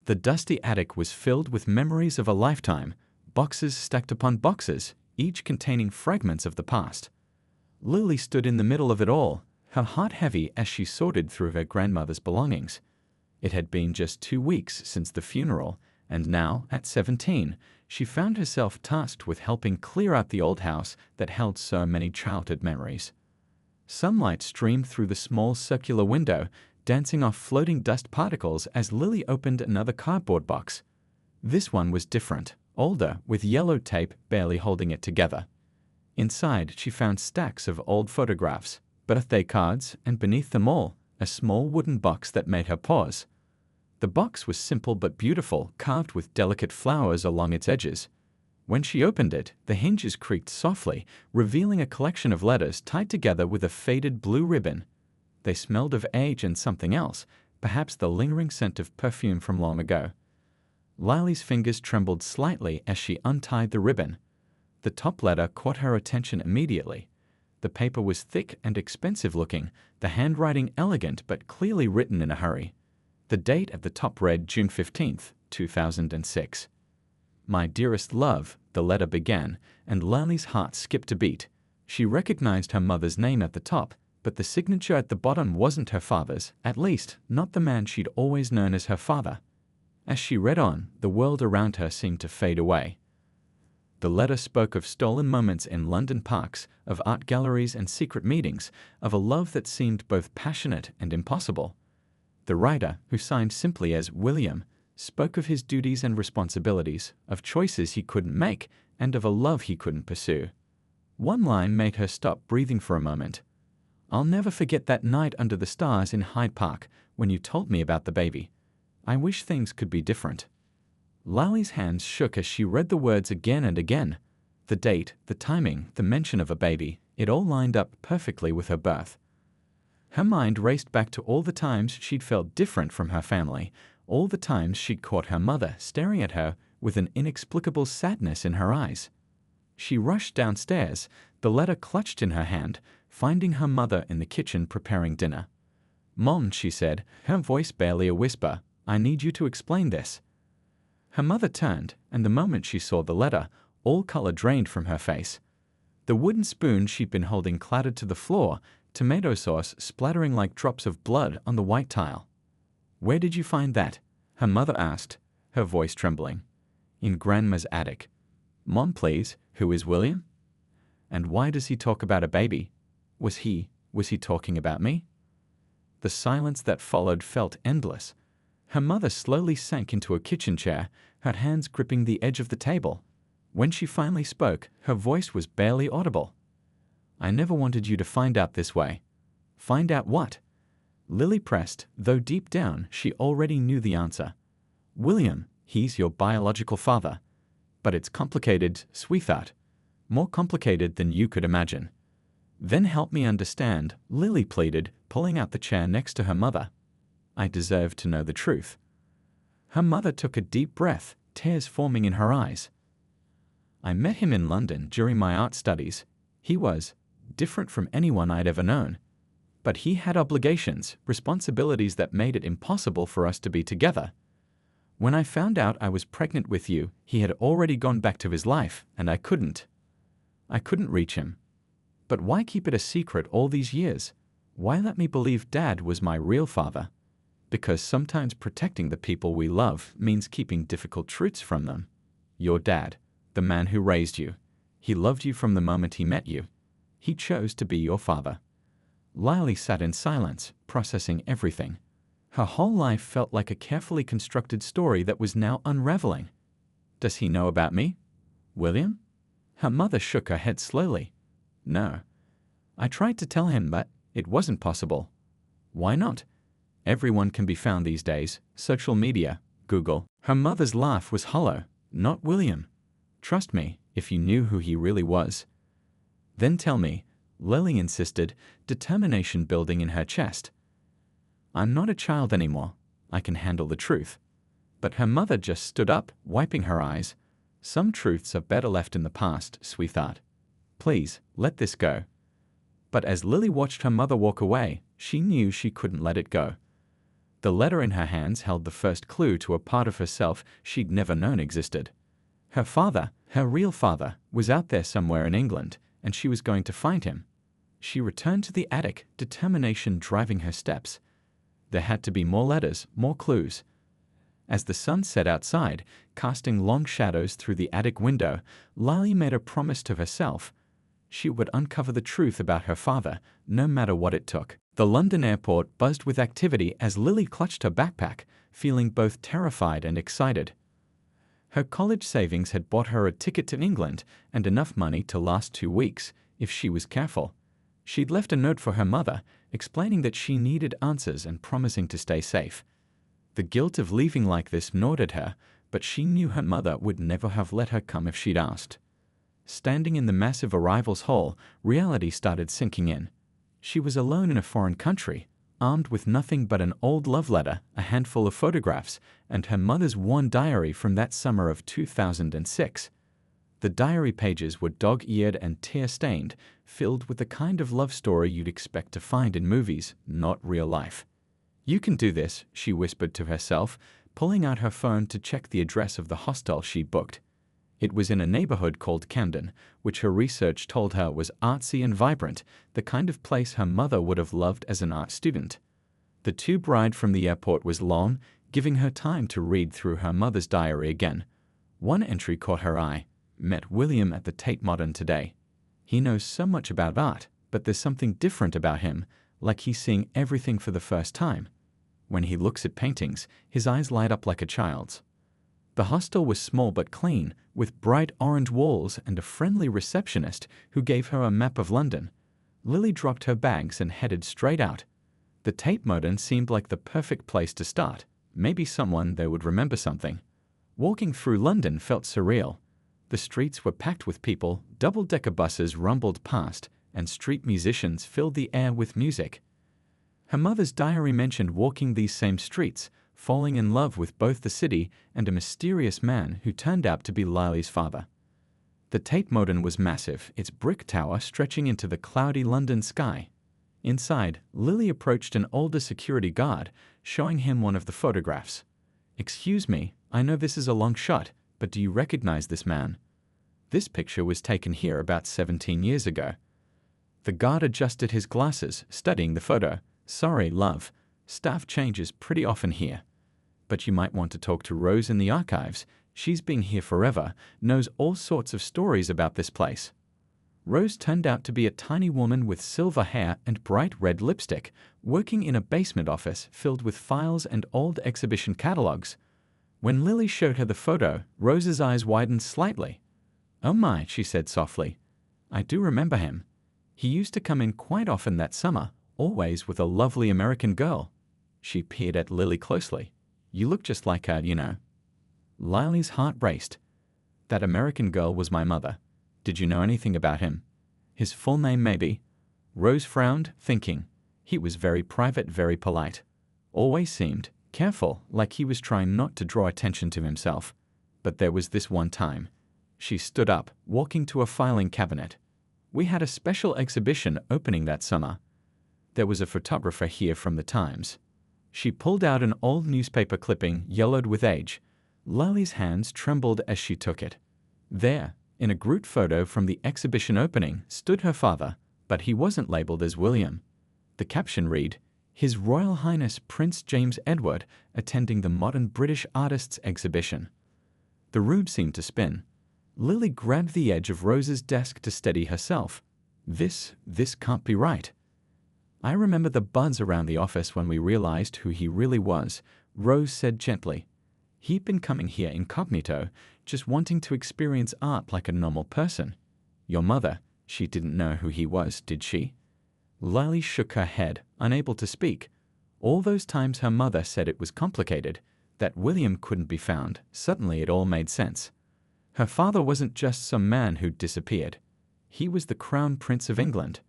The dusty attic was filled with memories of a lifetime, boxes stacked upon boxes, each containing fragments of the past. Lily stood in the middle of it all, her heart heavy as she sorted through her grandmother's belongings. It had been just 2 weeks since the funeral, and now, at 17, she found herself tasked with helping clear out the old house that held so many childhood memories. Sunlight streamed through the small circular window, dancing off floating dust particles as Lily opened another cardboard box. This one was different, older, with yellow tape barely holding it together. Inside, she found stacks of old photographs, birthday cards, and beneath them all, a small wooden box that made her pause. The box was simple but beautiful, carved with delicate flowers along its edges. When she opened it, the hinges creaked softly, revealing a collection of letters tied together with a faded blue ribbon. They smelled of age and something else, perhaps the lingering scent of perfume from long ago. Lily's fingers trembled slightly as she untied the ribbon. The top letter caught her attention immediately. The paper was thick and expensive-looking, the handwriting elegant but clearly written in a hurry. The date at the top read June 15th, 2006. "My dearest love," the letter began, and Lily's heart skipped a beat. She recognized her mother's name at the top, but the signature at the bottom wasn't her father's, at least, not the man she'd always known as her father. As she read on, the world around her seemed to fade away. The letter spoke of stolen moments in London parks, of art galleries and secret meetings, of a love that seemed both passionate and impossible. The writer, who signed simply as William, spoke of his duties and responsibilities, of choices he couldn't make, and of a love he couldn't pursue. One line made her stop breathing for a moment. "I'll never forget that night under the stars in Hyde Park when you told me about the baby. I wish things could be different." Lily's hands shook as she read the words again and again. The date, the timing, the mention of a baby, it all lined up perfectly with her birth. Her mind raced back to all the times she'd felt different from her family, all the times she'd caught her mother staring at her with an inexplicable sadness in her eyes. She rushed downstairs, the letter clutched in her hand, finding her mother in the kitchen preparing dinner. "Mom," she said, her voice barely a whisper, "I need you to explain this." Her mother turned, and the moment she saw the letter, all color drained from her face. The wooden spoon she'd been holding clattered to the floor, tomato sauce splattering like drops of blood on the white tile. "Where did you find that?" her mother asked, her voice trembling. "In Grandma's attic." "Mom, please, who is William? And why does he talk about a baby? Was he talking about me?" The silence that followed felt endless. Her mother slowly sank into a kitchen chair, her hands gripping the edge of the table. When she finally spoke, her voice was barely audible. "I never wanted you to find out this way." "Find out what?" Lily pressed, though deep down she already knew the answer. "William, he's your biological father. But it's complicated, sweetheart. More complicated than you could imagine." "Then help me understand," Lily pleaded, pulling out the chair next to her mother. "I deserve to know the truth." Her mother took a deep breath, tears forming in her eyes. "I met him in London during my art studies. He was different from anyone I'd ever known. But he had obligations, responsibilities that made it impossible for us to be together. When I found out I was pregnant with you, he had already gone back to his life, and I couldn't reach him. But why keep it a secret all these years? Why let me believe Dad was my real father? Because sometimes protecting the people we love means keeping difficult truths from them. Your dad, the man who raised you, he loved you from the moment he met you. He chose to be your father." Lily sat in silence, processing everything. Her whole life felt like a carefully constructed story that was now unraveling. "Does he know about me? William?" Her mother shook her head slowly. "No. I tried to tell him, but it wasn't possible." "Why not? Everyone can be found these days. Social media, Google." Her mother's laugh was hollow. "Not William. Trust me, if you knew who he really was." "Then tell me," Lily insisted, determination building in her chest. "I'm not a child anymore. I can handle the truth." But her mother just stood up, wiping her eyes. "Some truths are better left in the past, sweetheart. Please, let this go." But as Lily watched her mother walk away, she knew she couldn't let it go. The letter in her hands held the first clue to a part of herself she'd never known existed. Her father, her real father, was out there somewhere in England, and she was going to find him. She returned to the attic, determination driving her steps. There had to be more letters, more clues. As the sun set outside, casting long shadows through the attic window, Lily made a promise to herself. She would uncover the truth about her father, no matter what it took. The London airport buzzed with activity as Lily clutched her backpack, feeling both terrified and excited. Her college savings had bought her a ticket to England and enough money to last 2 weeks, if she was careful. She'd left a note for her mother, explaining that she needed answers and promising to stay safe. The guilt of leaving like this gnawed at her, but she knew her mother would never have let her come if she'd asked. Standing in the massive arrivals hall, reality started sinking in. She was alone in a foreign country, armed with nothing but an old love letter, a handful of photographs, and her mother's worn diary from that summer of 2006. The diary pages were dog-eared and tear-stained, filled with the kind of love story you'd expect to find in movies, not real life. "You can do this," she whispered to herself, pulling out her phone to check the address of the hostel she'd booked. It was in a neighborhood called Camden, which her research told her was artsy and vibrant, the kind of place her mother would have loved as an art student. The tube ride from the airport was long, giving her time to read through her mother's diary again. One entry caught her eye. "Met William at the Tate Modern today. He knows so much about art, but there's something different about him, like he's seeing everything for the first time. When he looks at paintings, his eyes light up like a child's." The hostel was small but clean, with bright orange walls and a friendly receptionist who gave her a map of London. Lily dropped her bags and headed straight out. The Tate Modern seemed like the perfect place to start. Maybe someone there would remember something. Walking through London felt surreal. The streets were packed with people, double-decker buses rumbled past, and street musicians filled the air with music. Her mother's diary mentioned walking these same streets, falling in love with both the city and a mysterious man who turned out to be Lily's father. The Tate Modern was massive, its brick tower stretching into the cloudy London sky. Inside, Lily approached an older security guard, showing him one of the photographs. "Excuse me, I know this is a long shot, but do you recognize this man? This picture was taken here about 17 years ago." The guard adjusted his glasses, studying the photo. "Sorry, love. Staff changes pretty often here. But you might want to talk to Rose in the archives. She's been here forever, knows all sorts of stories about this place." Rose turned out to be a tiny woman with silver hair and bright red lipstick, working in a basement office filled with files and old exhibition catalogs. When Lily showed her the photo, Rose's eyes widened slightly. "Oh my," she said softly. "I do remember him. He used to come in quite often that summer, always with a lovely American girl." She peered at Lily closely. "You look just like her, you know." Lily's heart raced. "That American girl was my mother. Did you know anything about him? His full name, maybe?" Rose frowned, thinking. He was very private, very polite. Always seemed careful, like he was trying not to draw attention to himself. But there was this one time. She stood up, walking to a filing cabinet. "We had a special exhibition opening that summer. There was a photographer here from the Times." She pulled out an old newspaper clipping, yellowed with age. Lily's hands trembled as she took it. There, in a group photo from the exhibition opening, stood her father, but he wasn't labeled as William. The caption read, "His Royal Highness Prince James Edward, attending the Modern British Artists Exhibition." The room seemed to spin. Lily grabbed the edge of Rose's desk to steady herself. This can't be right." "I remember the buzz around the office when we realized who he really was," Rose said gently. "He'd been coming here incognito, just wanting to experience art like a normal person. Your mother, she didn't know who he was, did she?" Lily shook her head, unable to speak. All those times her mother said it was complicated, that William couldn't be found, suddenly it all made sense. Her father wasn't just some man who'd disappeared. He was the Crown Prince of England.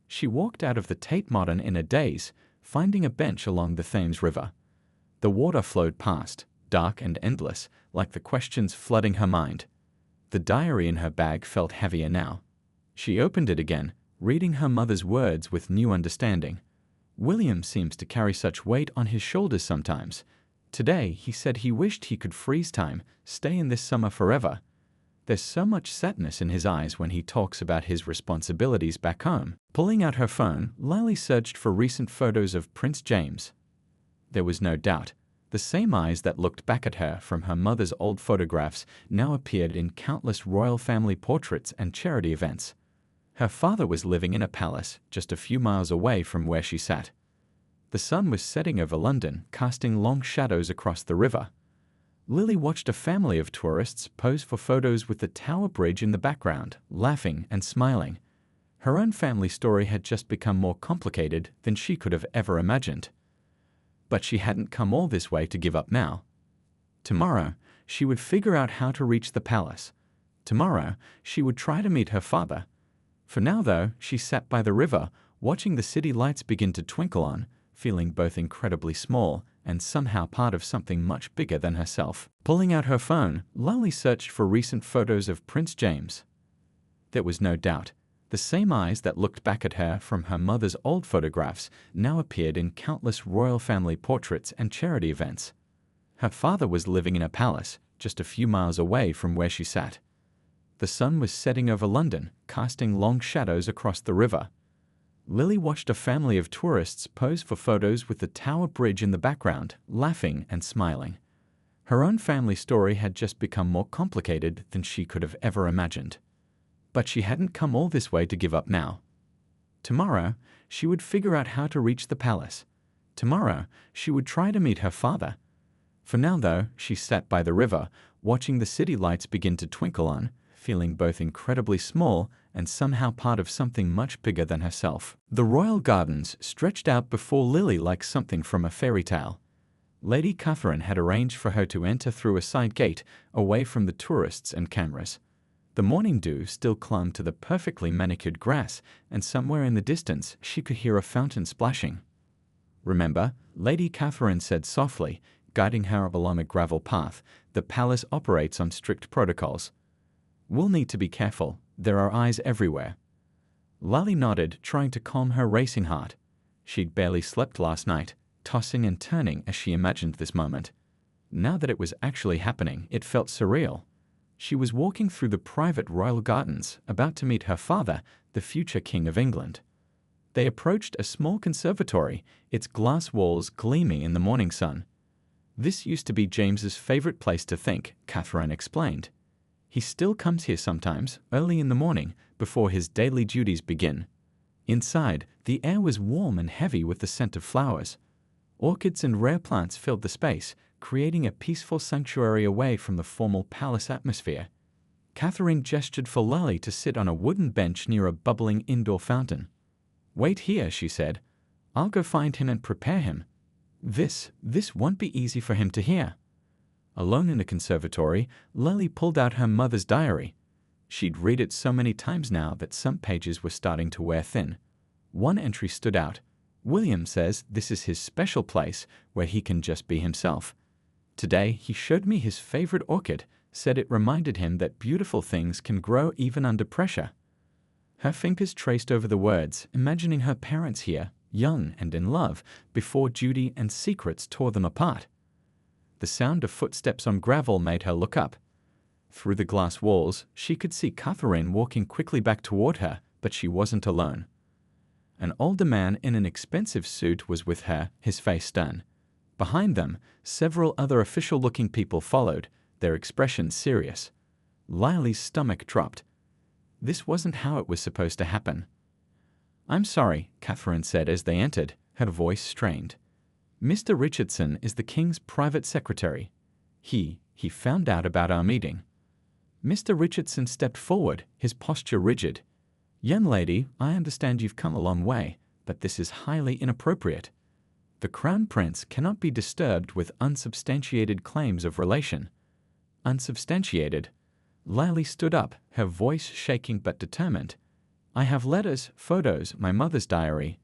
She walked out of the Tate Modern in a daze, finding a bench along the Thames River. The water flowed past, dark and endless, like the questions flooding her mind. The diary in her bag felt heavier now. She opened it again, reading her mother's words with new understanding. William seems to carry such weight on his shoulders sometimes. Today, he said he wished he could freeze time, stay in this summer forever. There's so much sadness in his eyes when he talks about his responsibilities back home. Pulling out her phone, Lily searched for recent photos of Prince James. There was no doubt. The same eyes that looked back at her from her mother's old photographs now appeared in countless royal family portraits and charity events. Her father was living in a palace just a few miles away from where she sat. The sun was setting over London, casting long shadows across the river. Lily watched a family of tourists pose for photos with the Tower Bridge in the background, laughing and smiling. Her own family story had just become more complicated than she could have ever imagined. But she hadn't come all this way to give up now. Tomorrow, she would figure out how to reach the palace. Tomorrow, she would try to meet her father. For now, though, she sat by the river, watching the city lights begin to twinkle on, feeling both incredibly small and somehow part of something much bigger than herself. Pulling out her phone, Lily searched for recent photos of Prince James. There was no doubt. The same eyes that looked back at her from her mother's old photographs now appeared in countless royal family portraits and charity events. Her father was living in a palace just a few miles away from where she sat. The sun was setting over London, casting long shadows across the river. Lily watched a family of tourists pose for photos with the Tower Bridge in the background, laughing and smiling. Her own family story had just become more complicated than she could have ever imagined. But she hadn't come all this way to give up now. Tomorrow, she would figure out how to reach the palace. Tomorrow, she would try to meet her father. For now, though, she sat by the river, watching the city lights begin to twinkle on, feeling both incredibly small and somehow part of something much bigger than herself. The royal gardens stretched out before Lily like something from a fairy tale. Lady Catherine had arranged for her to enter through a side gate, away from the tourists and cameras. The morning dew still clung to the perfectly manicured grass, and somewhere in the distance she could hear a fountain splashing. "Remember," Lady Catherine said softly, guiding her along a gravel path, "the palace operates on strict protocols. We'll need to be careful. There are eyes everywhere." Lily nodded, trying to calm her racing heart. She'd barely slept last night, tossing and turning as she imagined this moment. Now that it was actually happening, it felt surreal. She was walking through the private royal gardens, about to meet her father, the future King of England. They approached a small conservatory, its glass walls gleaming in the morning sun. "This used to be James's favorite place to think," Catherine explained. "He still comes here sometimes, early in the morning, before his daily duties begin." Inside, the air was warm and heavy with the scent of flowers. Orchids and rare plants filled the space, creating a peaceful sanctuary away from the formal palace atmosphere. Catherine gestured for Lily to sit on a wooden bench near a bubbling indoor fountain. "Wait here," she said. "I'll go find him and prepare him. This won't be easy for him to hear." Alone in the conservatory, Lily pulled out her mother's diary. She'd read it so many times now that some pages were starting to wear thin. One entry stood out. "William says this is his special place where he can just be himself. Today he showed me his favorite orchid, said it reminded him that beautiful things can grow even under pressure." Her fingers traced over the words, imagining her parents here, young and in love, before duty and secrets tore them apart. The sound of footsteps on gravel made her look up. Through the glass walls, she could see Catherine walking quickly back toward her, but she wasn't alone. An older man in an expensive suit was with her, his face stern. Behind them, several other official-looking people followed, their expressions serious. Lily's stomach dropped. This wasn't how it was supposed to happen. "I'm sorry," Catherine said as they entered, her voice strained. "Mr. Richardson is the King's private secretary. He found out about our meeting." Mr. Richardson stepped forward, his posture rigid. "Young lady, I understand you've come a long way, but this is highly inappropriate. The Crown Prince cannot be disturbed with unsubstantiated claims of relation." "Unsubstantiated?" Lily stood up, her voice shaking but determined. "I have letters, photos, my mother's diary."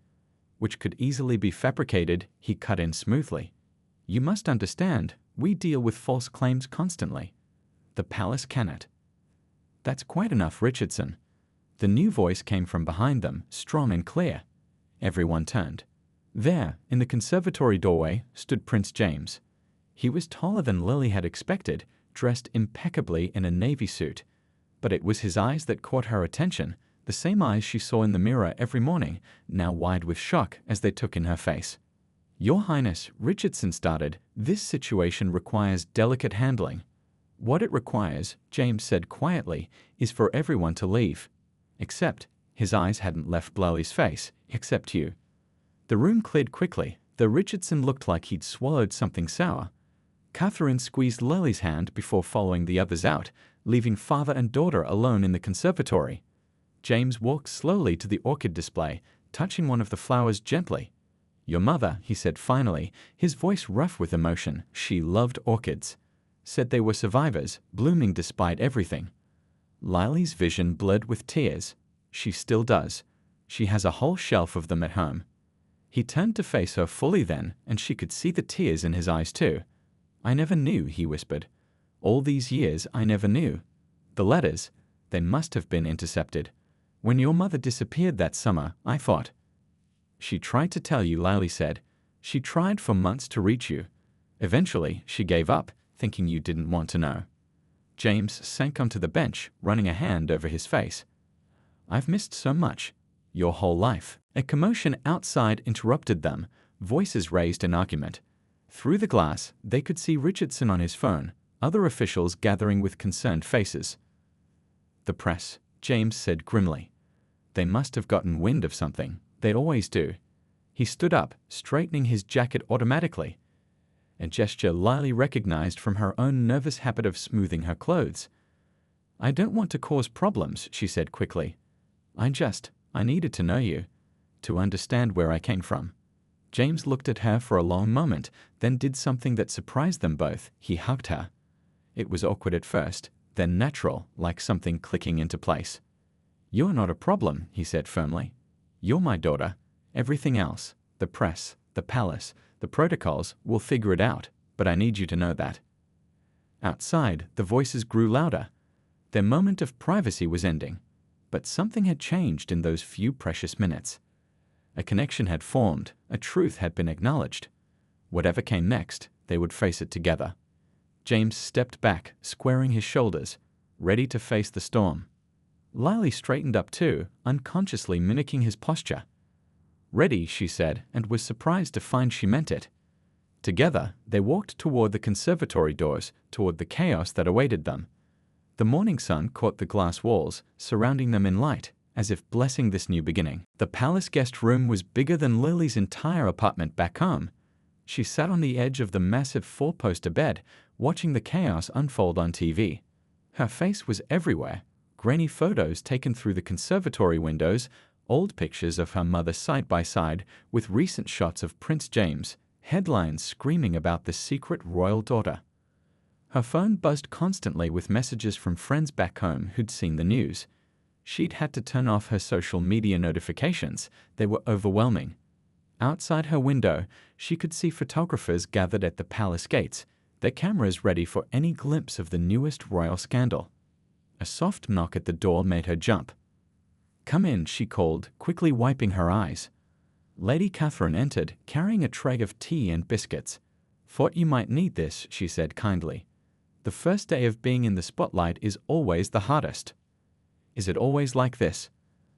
"Which could easily be fabricated," he cut in smoothly. "You must understand, we deal with false claims constantly. The palace cannot." "That's quite enough, Richardson." The new voice came from behind them, strong and clear. Everyone turned. There, in the conservatory doorway, stood Prince James. He was taller than Lily had expected, dressed impeccably in a navy suit. But it was his eyes that caught her attention, the same eyes she saw in the mirror every morning, now wide with shock as they took in her face. "Your Highness," Richardson started, "this situation requires delicate handling." "What it requires," James said quietly, "is for everyone to leave. Except," his eyes hadn't left Lily's face, "except you." The room cleared quickly, though Richardson looked like he'd swallowed something sour. Catherine squeezed Lily's hand before following the others out, leaving father and daughter alone in the conservatory. James walked slowly to the orchid display, touching one of the flowers gently. "Your mother," he said finally, his voice rough with emotion, "she loved orchids. Said they were survivors, blooming despite everything." Lily's vision blurred with tears. "She still does. She has a whole shelf of them at home." He turned to face her fully then, and she could see the tears in his eyes too. "I never knew," he whispered. "All these years I never knew. The letters, they must have been intercepted. When your mother disappeared that summer, I thought." "She tried to tell you," Lily said. "She tried for months to reach you. Eventually, she gave up, thinking you didn't want to know." James sank onto the bench, running a hand over his face. "I've missed so much. Your whole life." A commotion outside interrupted them, voices raised in argument. Through the glass, they could see Richardson on his phone, other officials gathering with concerned faces. "The press," James said grimly. "They must have gotten wind of something. They always do." He stood up, straightening his jacket automatically, a gesture Lily recognized from her own nervous habit of smoothing her clothes. "I don't want to cause problems," she said quickly. I needed to know you, to understand where I came from." James looked at her for a long moment, then did something that surprised them both. He hugged her. It was awkward at first, then natural, like something clicking into place. "You're not a problem," he said firmly. "You're my daughter. Everything else, the press, the palace, the protocols, we'll figure it out, but I need you to know that." Outside, the voices grew louder. Their moment of privacy was ending, but something had changed in those few precious minutes. A connection had formed, a truth had been acknowledged. Whatever came next, they would face it together. James stepped back, squaring his shoulders, ready to face the storm. Lily straightened up too, unconsciously mimicking his posture. "Ready," she said, and was surprised to find she meant it. Together, they walked toward the conservatory doors, toward the chaos that awaited them. The morning sun caught the glass walls, surrounding them in light, as if blessing this new beginning. The palace guest room was bigger than Lily's entire apartment back home. She sat on the edge of the massive four-poster bed, watching the chaos unfold on TV. Her face was everywhere. Grainy photos taken through the conservatory windows, old pictures of her mother side by side with recent shots of Prince James, headlines screaming about the secret royal daughter. Her phone buzzed constantly with messages from friends back home who'd seen the news. She'd had to turn off her social media notifications. They were overwhelming. Outside her window, she could see photographers gathered at the palace gates, their cameras ready for any glimpse of the newest royal scandal. A soft knock at the door made her jump. "Come in," she called, quickly wiping her eyes. Lady Catherine entered, carrying a tray of tea and biscuits. "Thought you might need this," she said kindly. "The first day of being in the spotlight is always the hardest." "Is it always like this?"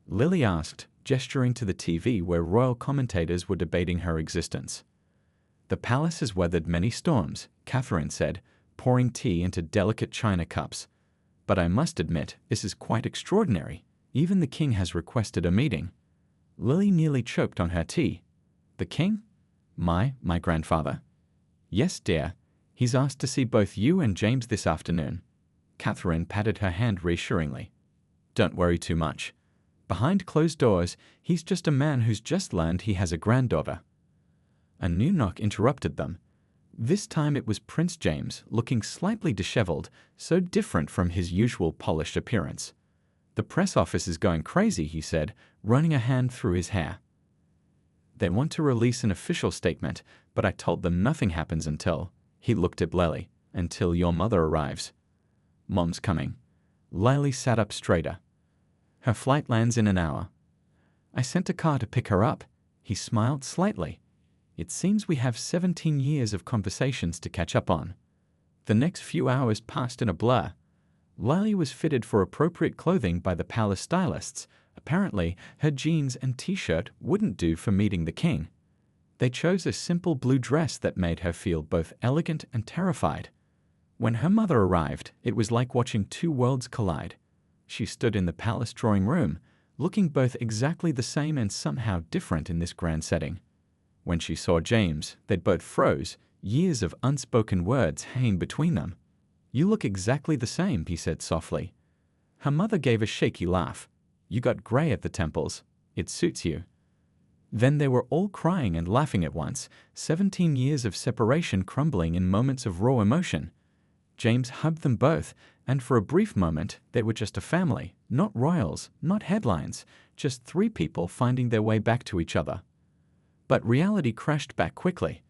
Lily asked, gesturing to the TV where royal commentators were debating her existence. "The palace has weathered many storms," Catherine said, pouring tea into delicate china cups. "But I must admit, this is quite extraordinary. Even the king has requested a meeting." Lily nearly choked on her tea. "The king? My grandfather?" "Yes, dear. He's asked to see both you and James this afternoon." Catherine patted her hand reassuringly. "Don't worry too much. Behind closed doors, he's just a man who's just learned he has a granddaughter." A new knock interrupted them. This time it was Prince James, looking slightly disheveled, so different from his usual polished appearance. "The press office is going crazy," he said, running a hand through his hair. "They want to release an official statement, but I told them nothing happens until," he looked at Lily, "until your mother arrives." "Mom's coming." Lily sat up straighter. "Her flight lands in an hour." "I sent a car to pick her up." He smiled slightly. It seems we have 17 years of conversations to catch up on. The next few hours passed in a blur. Lily was fitted for appropriate clothing by the palace stylists. Apparently, her jeans and t-shirt wouldn't do for meeting the king. They chose a simple blue dress that made her feel both elegant and terrified. When her mother arrived, it was like watching two worlds collide. She stood in the palace drawing room, looking both exactly the same and somehow different in this grand setting. When she saw James, they both froze, years of unspoken words hanging between them. "You look exactly the same," he said softly. Her mother gave a shaky laugh. "You got gray at the temples. It suits you." Then they were all crying and laughing at once, 17 years of separation crumbling in moments of raw emotion. James hugged them both, and for a brief moment they were just a family, not royals, not headlines, just three people finding their way back to each other. But reality crashed back quickly.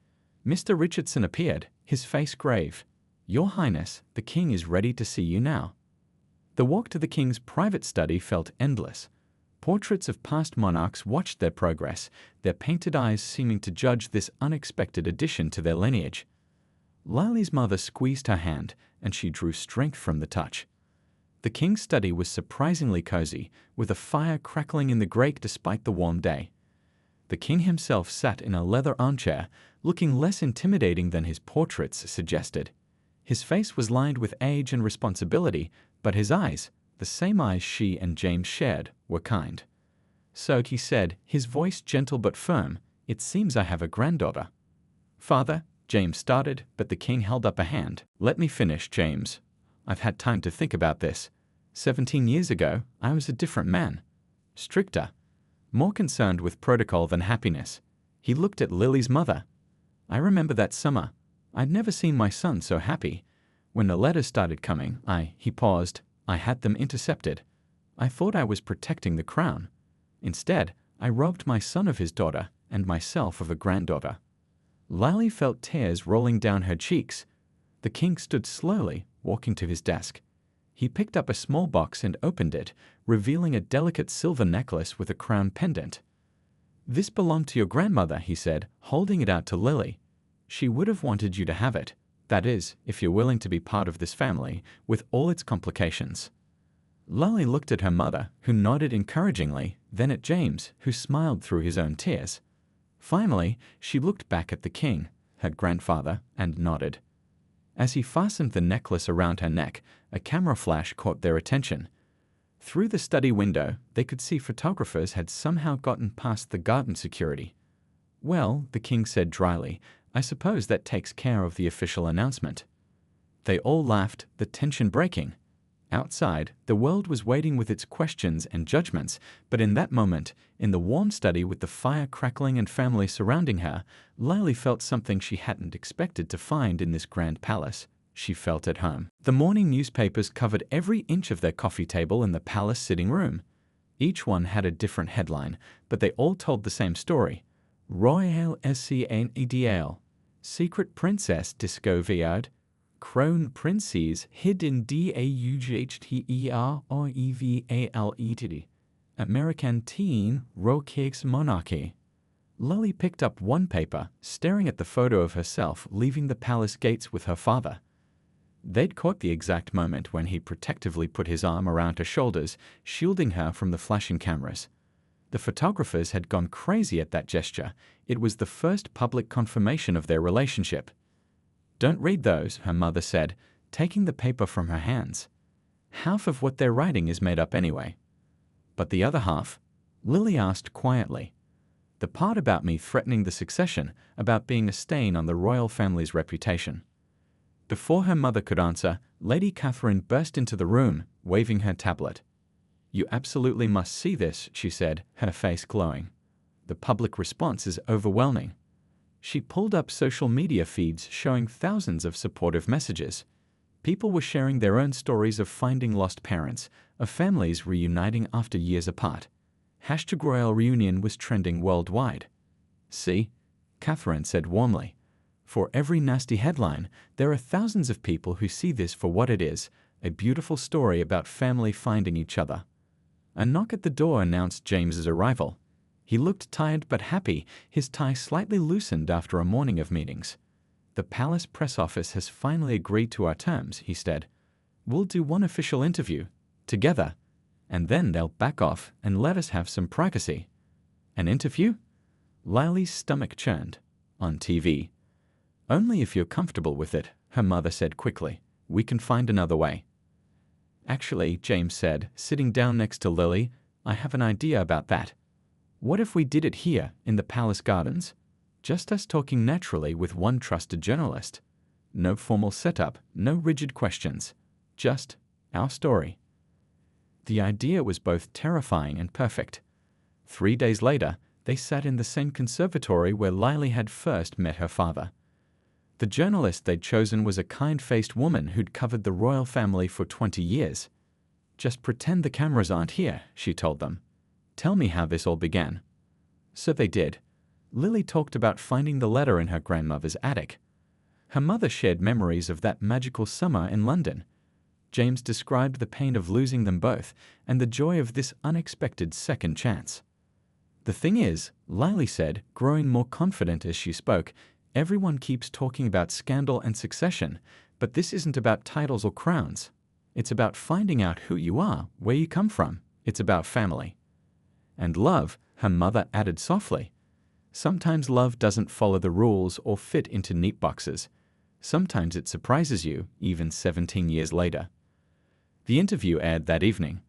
Mr. Richardson appeared, his face grave. "Your Highness, the king is ready to see you now." The walk to the king's private study felt endless. Portraits of past monarchs watched their progress, their painted eyes seeming to judge this unexpected addition to their lineage. Lily's mother squeezed her hand, and she drew strength from the touch. The king's study was surprisingly cozy, with a fire crackling in the grate despite the warm day. The king himself sat in a leather armchair, looking less intimidating than his portraits suggested. His face was lined with age and responsibility, but his eyes, the same eyes she and James shared, were kind. "So," he said, his voice gentle but firm, "it seems I have a granddaughter." "Father," James started, but the king held up a hand. "Let me finish, James. I've had time to think about this. 17 years ago, I was a different man. Stricter. More concerned with protocol than happiness." He looked at Lily's mother. "I remember that summer. I'd never seen my son so happy. When the letters started coming, he paused. I had them intercepted. I thought I was protecting the crown. Instead, I robbed my son of his daughter and myself of a granddaughter." Lily felt tears rolling down her cheeks. The king stood slowly, walking to his desk. He picked up a small box and opened it, revealing a delicate silver necklace with a crown pendant. "This belonged to your grandmother," he said, holding it out to Lily. "She would have wanted you to have it. That is, if you're willing to be part of this family, with all its complications." Lily looked at her mother, who nodded encouragingly, then at James, who smiled through his own tears. Finally, she looked back at the king, her grandfather, and nodded. As he fastened the necklace around her neck, a camera flash caught their attention. Through the study window, they could see photographers had somehow gotten past the garden security. "Well," the king said dryly, "I suppose that takes care of the official announcement." They all laughed, the tension breaking. Outside, the world was waiting with its questions and judgments, but in that moment, in the warm study with the fire crackling and family surrounding her, Lily felt something she hadn't expected to find in this grand palace. She felt at home. The morning newspapers covered every inch of their coffee table in the palace sitting room. Each one had a different headline, but they all told the same story. Royal Scandale. Secret princess discovered. Crown princes hid in Daughterevale. American teen rockakes monarchy. Lily picked up one paper, staring at the photo of herself leaving the palace gates with her father. They'd caught the exact moment when he protectively put his arm around her shoulders, shielding her from the flashing cameras. The photographers had gone crazy at that gesture. It was the first public confirmation of their relationship. "Don't read those," her mother said, taking the paper from her hands. "Half of what they're writing is made up anyway." "But the other half?" Lily asked quietly. "The part about me threatening the succession, about being a stain on the royal family's reputation." Before her mother could answer, Lady Catherine burst into the room, waving her tablet. "You absolutely must see this," she said, her face glowing. "The public response is overwhelming." She pulled up social media feeds showing thousands of supportive messages. People were sharing their own stories of finding lost parents, of families reuniting after years apart. #Royal Reunion was trending worldwide. "See?" Catherine said warmly. "For every nasty headline, there are thousands of people who see this for what it is, a beautiful story about family finding each other." A knock at the door announced James's arrival. He looked tired but happy, his tie slightly loosened after a morning of meetings. "The palace press office has finally agreed to our terms," he said. "We'll do one official interview, together, and then they'll back off and let us have some privacy." "An interview?" Lily's stomach churned. "On TV." "Only if you're comfortable with it," her mother said quickly. "We can find another way." "Actually," James said, sitting down next to Lily, "I have an idea about that. What if we did it here, in the palace gardens? Just us talking naturally with one trusted journalist. No formal setup, no rigid questions. Just our story." The idea was both terrifying and perfect. 3 days later, they sat in the same conservatory where Lily had first met her father. The journalist they'd chosen was a kind-faced woman who'd covered the royal family for 20 years. "Just pretend the cameras aren't here," she told them. "Tell me how this all began." So they did. Lily talked about finding the letter in her grandmother's attic. Her mother shared memories of that magical summer in London. James described the pain of losing them both and the joy of this unexpected second chance. "The thing is," Lily said, growing more confident as she spoke, "everyone keeps talking about scandal and succession, but this isn't about titles or crowns. It's about finding out who you are, where you come from. It's about family." "And love," her mother added softly. "Sometimes love doesn't follow the rules or fit into neat boxes. Sometimes it surprises you, even 17 years later." The interview aired that evening.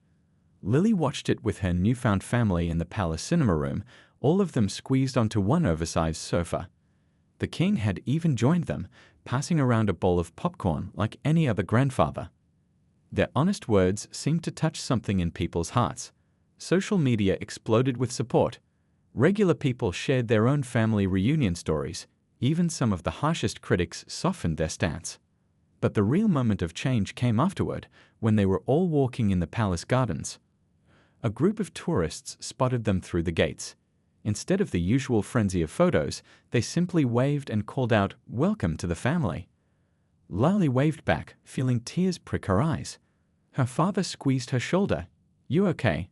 Lily watched it with her newfound family in the palace cinema room, all of them squeezed onto one oversized sofa. The king had even joined them, passing around a bowl of popcorn like any other grandfather. Their honest words seemed to touch something in people's hearts. Social media exploded with support. Regular people shared their own family reunion stories. Even some of the harshest critics softened their stance. But the real moment of change came afterward, when they were all walking in the palace gardens. A group of tourists spotted them through the gates. Instead of the usual frenzy of photos, they simply waved and called out, "Welcome to the family." Lily waved back, feeling tears prick her eyes. Her father squeezed her shoulder. "You okay?"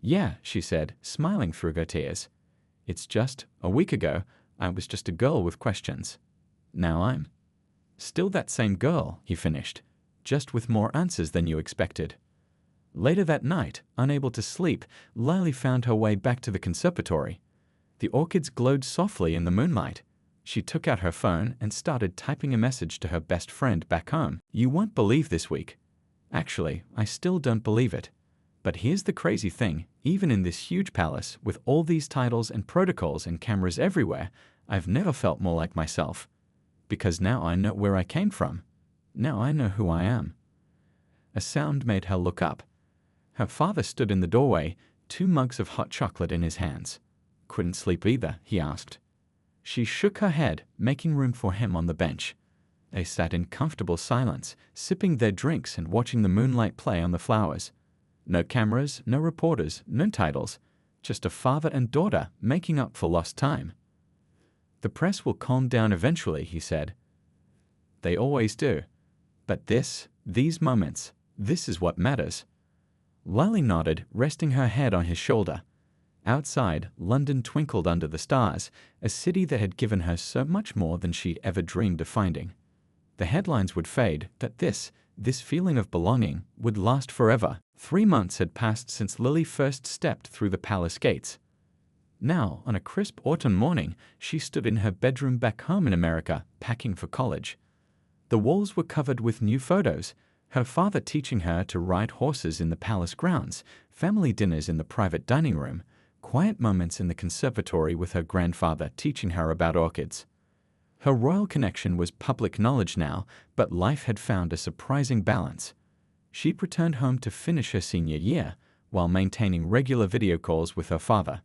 "Yeah," she said, smiling through her tears. "It's just, a week ago, I was just a girl with questions. Now I'm still that same girl," he finished, "just with more answers than you expected." Later that night, unable to sleep, Lily found her way back to the conservatory. The orchids glowed softly in the moonlight. She took out her phone and started typing a message to her best friend back home. "You won't believe this week. Actually, I still don't believe it. But here's the crazy thing, even in this huge palace, with all these titles and protocols and cameras everywhere, I've never felt more like myself. Because now I know where I came from. Now I know who I am." A sound made her look up. Her father stood in the doorway, 2 mugs of hot chocolate in his hands. "Couldn't sleep either?" he asked. She shook her head, making room for him on the bench. They sat in comfortable silence, sipping their drinks and watching the moonlight play on the flowers. No cameras, no reporters, no titles. Just a father and daughter making up for lost time. "The press will calm down eventually," he said. "They always do. But these moments, this is what matters." Lily nodded, resting her head on his shoulder. Outside, London twinkled under the stars, a city that had given her so much more than she'd ever dreamed of finding. The headlines would fade, that this feeling of belonging, would last forever. 3 months had passed since Lily first stepped through the palace gates. Now, on a crisp autumn morning, she stood in her bedroom back home in America, packing for college. The walls were covered with new photos, her father teaching her to ride horses in the palace grounds, family dinners in the private dining room, quiet moments in the conservatory with her grandfather teaching her about orchids. Her royal connection was public knowledge now, but life had found a surprising balance. She'd returned home to finish her senior year, while maintaining regular video calls with her father.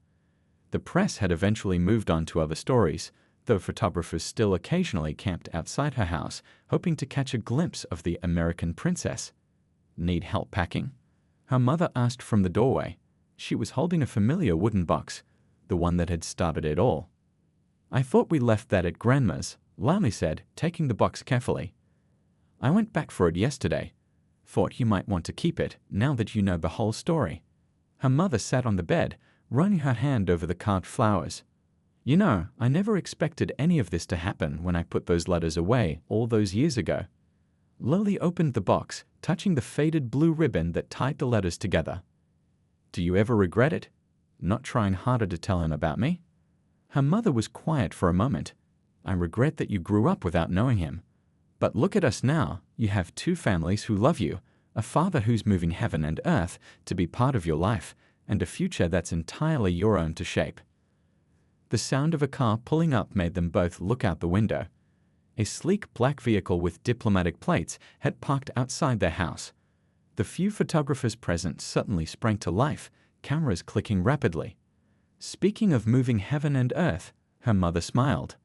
The press had eventually moved on to other stories, though photographers still occasionally camped outside her house, hoping to catch a glimpse of the American princess. "Need help packing?" her mother asked from the doorway. She was holding a familiar wooden box, the one that had started it all. "I thought we left that at Grandma's," Lily said, taking the box carefully. "I went back for it yesterday. Thought you might want to keep it, now that you know the whole story." Her mother sat on the bed, running her hand over the carved flowers. You know, I never expected any of this to happen when I put those letters away all those years ago. Lily opened the box, touching the faded blue ribbon that tied the letters together. Do you ever regret it? Not trying harder to tell him about me? Her mother was quiet for a moment. I regret that you grew up without knowing him. But look at us now. You have two families who love you, a father who's moving heaven and earth to be part of your life, and a future that's entirely your own to shape. The sound of a car pulling up made them both look out the window. A sleek black vehicle with diplomatic plates had parked outside their house. The few photographers present suddenly sprang to life, cameras clicking rapidly. Speaking of moving heaven and earth, her mother smiled.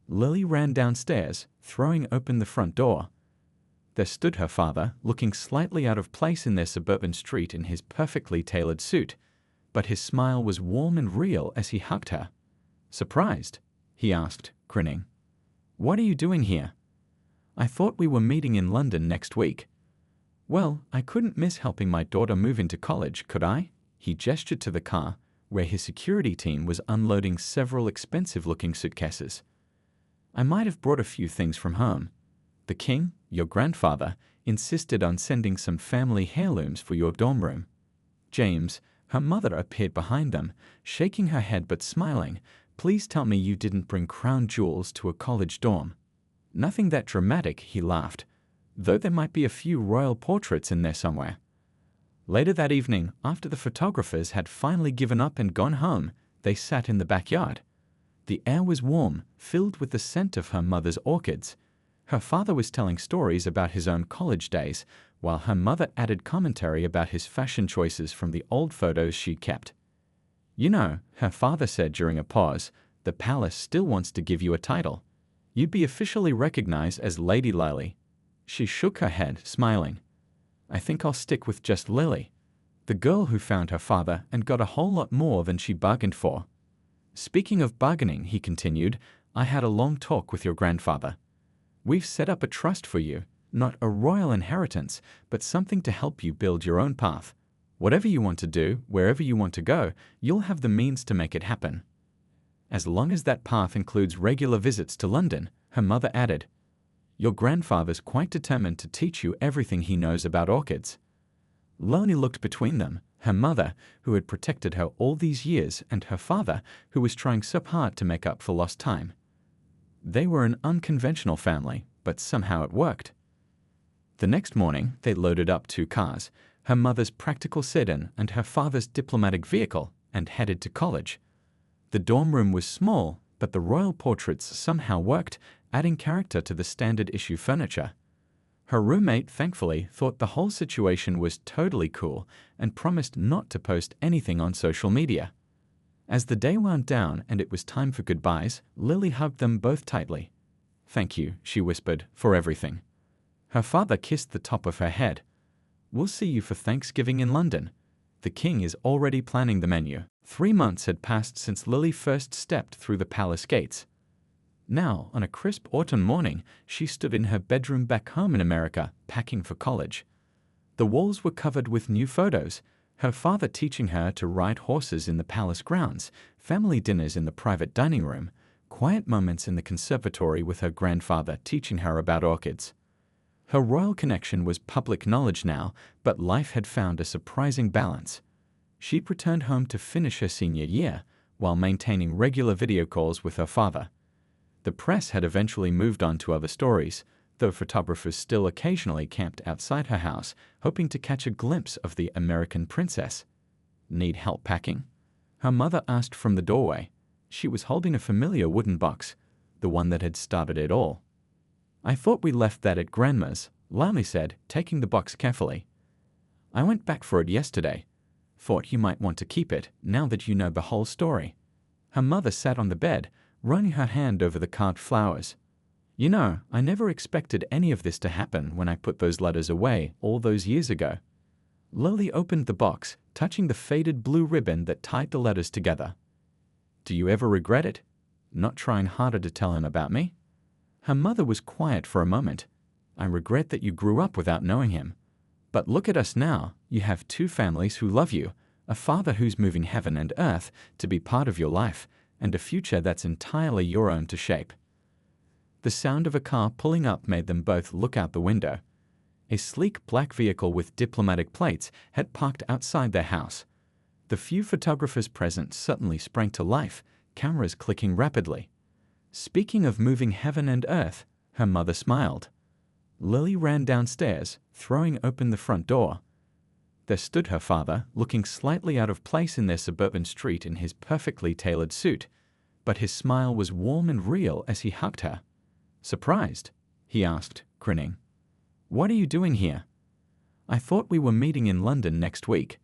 Lily ran downstairs, throwing open the front door. There stood her father, looking slightly out of place in their suburban street in his perfectly tailored suit, but his smile was warm and real as he hugged her. Surprised? He asked, grinning. What are you doing here? I thought we were meeting in London next week. Well, I couldn't miss helping my daughter move into college, could I? He gestured to the car, where his security team was unloading several expensive-looking suitcases. I might have brought a few things from home. The king, your grandfather, insisted on sending some family heirlooms for your dorm room. James, her mother appeared behind them, shaking her head but smiling. Please tell me you didn't bring crown jewels to a college dorm. Nothing that dramatic, he laughed, though there might be a few royal portraits in there somewhere. Later that evening, after the photographers had finally given up and gone home, they sat in the backyard. The air was warm, filled with the scent of her mother's orchids. Her father was telling stories about his own college days, while her mother added commentary about his fashion choices from the old photos she kept. You know, her father said during a pause, the palace still wants to give you a title. You'd be officially recognized as Lady Lily. She shook her head, smiling. I think I'll stick with just Lily, the girl who found her father and got a whole lot more than she bargained for. Speaking of bargaining, he continued, I had a long talk with your grandfather. We've set up a trust for you, not a royal inheritance, but something to help you build your own path. Whatever you want to do, wherever you want to go, you'll have the means to make it happen. As long as that path includes regular visits to London, her mother added. Your grandfather's quite determined to teach you everything he knows about orchids. Lily looked between them, her mother, who had protected her all these years, and her father, who was trying so hard to make up for lost time. They were an unconventional family, but somehow it worked. The next morning, they loaded up 2 cars, her mother's practical sedan and her father's diplomatic vehicle, and headed to college. The dorm room was small, but the royal portraits somehow worked, adding character to the standard issue furniture. Her roommate, thankfully, thought the whole situation was totally cool and promised not to post anything on social media. As the day wound down and it was time for goodbyes, Lily hugged them both tightly. Thank you, she whispered, for everything. Her father kissed the top of her head. We'll see you for Thanksgiving in London. The king is already planning the menu. 3 months had passed since Lily first stepped through the palace gates. Now, on a crisp autumn morning, she stood in her bedroom back home in America, packing for college. The walls were covered with new photos, her father teaching her to ride horses in the palace grounds, family dinners in the private dining room, quiet moments in the conservatory with her grandfather teaching her about orchids. Her royal connection was public knowledge now, but life had found a surprising balance. She returned home to finish her senior year, while maintaining regular video calls with her father. The press had eventually moved on to other stories, though photographers still occasionally camped outside her house, hoping to catch a glimpse of the American princess. Need help packing? Her mother asked from the doorway. She was holding a familiar wooden box, the one that had started it all. I thought we left that at Grandma's, Lily said, taking the box carefully. I went back for it yesterday. Thought you might want to keep it, now that you know the whole story. Her mother sat on the bed, running her hand over the carved flowers. You know, I never expected any of this to happen when I put those letters away all those years ago. Lily opened the box, touching the faded blue ribbon that tied the letters together. Do you ever regret it? Not trying harder to tell him about me? Her mother was quiet for a moment. I regret that you grew up without knowing him. But look at us now. You have 2 families who love you, A father who's moving heaven and earth to be part of your life, and a future that's entirely your own to shape. The sound of a car pulling up made them both look out the window. A sleek black vehicle with diplomatic plates had parked outside their house. The few photographers present suddenly sprang to life, cameras clicking rapidly. Speaking of moving heaven and earth, her mother smiled. Lily ran downstairs, throwing open the front door. There stood her father, looking slightly out of place in their suburban street in his perfectly tailored suit, but his smile was warm and real as he hugged her. "Surprised?" he asked, grinning. "What are you doing here?" "I thought we were meeting in London next week."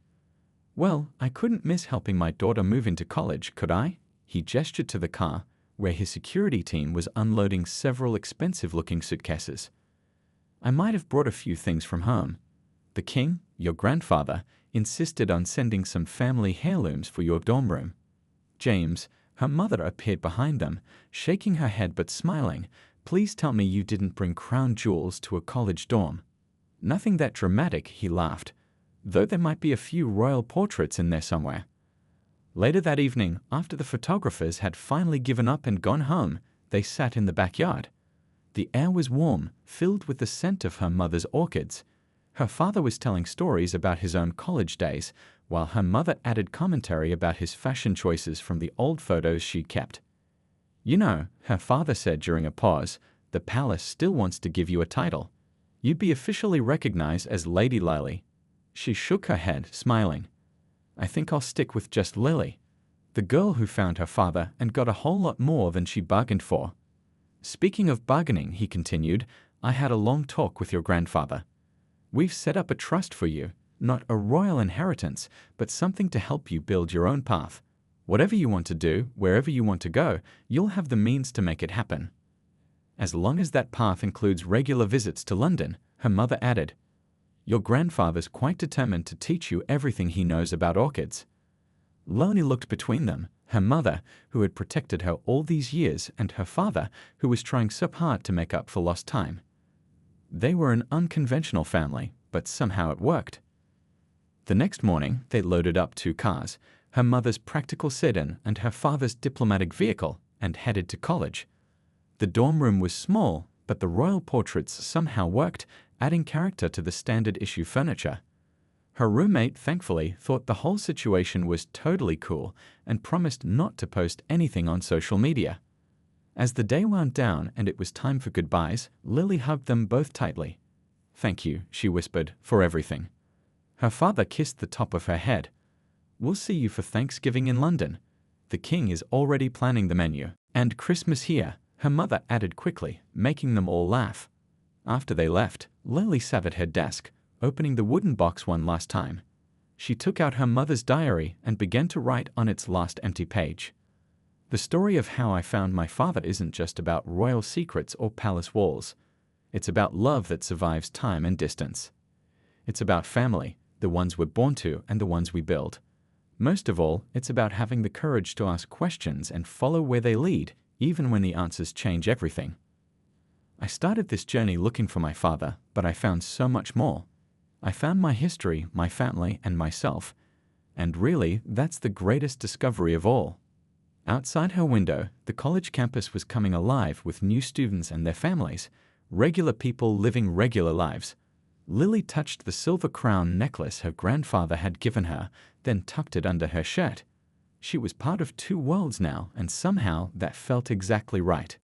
"Well, I couldn't miss helping my daughter move into college, could I?" He gestured to the car, where his security team was unloading several expensive-looking suitcases. "I might have brought a few things from home. The king, your grandfather, insisted on sending some family heirlooms for your dorm room." "James," her mother appeared behind them, shaking her head but smiling, "please tell me you didn't bring crown jewels to a college dorm." "Nothing that dramatic," he laughed, "though there might be a few royal portraits in there somewhere." Later that evening, after the photographers had finally given up and gone home, they sat in the backyard. The air was warm, filled with the scent of her mother's orchids. Her father was telling stories about his own college days, while her mother added commentary about his fashion choices from the old photos she'd kept. "You know," her father said during a pause, "the palace still wants to give you a title. You'd be officially recognized as Lady Lily." She shook her head, smiling. "I think I'll stick with just Lily, the girl who found her father and got a whole lot more than she bargained for." "Speaking of bargaining," he continued, "I had a long talk with your grandfather. We've set up a trust for you, not a royal inheritance, but something to help you build your own path. Whatever you want to do, wherever you want to go, you'll have the means to make it happen. As long as that path includes regular visits to London," her mother added. "Your grandfather's quite determined to teach you everything he knows about orchids." Lily looked between them, her mother, who had protected her all these years, and her father, who was trying so hard to make up for lost time. They were an unconventional family, but somehow it worked. The next morning, they loaded up 2 cars, her mother's practical sedan and her father's diplomatic vehicle, and headed to college. The dorm room was small, but the royal portraits somehow worked, adding character to the standard issue furniture. Her roommate, thankfully, thought the whole situation was totally cool and promised not to post anything on social media. As the day wound down and it was time for goodbyes, Lily hugged them both tightly. "Thank you," she whispered, "for everything." Her father kissed the top of her head. "We'll see you for Thanksgiving in London. The king is already planning the menu. And Christmas here," her mother added quickly, making them all laugh. After they left, Lily sat at her desk, opening the wooden box one last time. She took out her mother's diary and began to write on its last empty page. "The story of how I found my father isn't just about royal secrets or palace walls. It's about love that survives time and distance. It's about family, the ones we're born to and the ones we build. Most of all, it's about having the courage to ask questions and follow where they lead, even when the answers change everything. I started this journey looking for my father, but I found so much more. I found my history, my family, and myself. And really, that's the greatest discovery of all." Outside her window, the college campus was coming alive with new students and their families, regular people living regular lives. Lily touched the silver crown necklace her grandfather had given her, then tucked it under her shirt. She was part of 2 worlds now, and somehow that felt exactly right.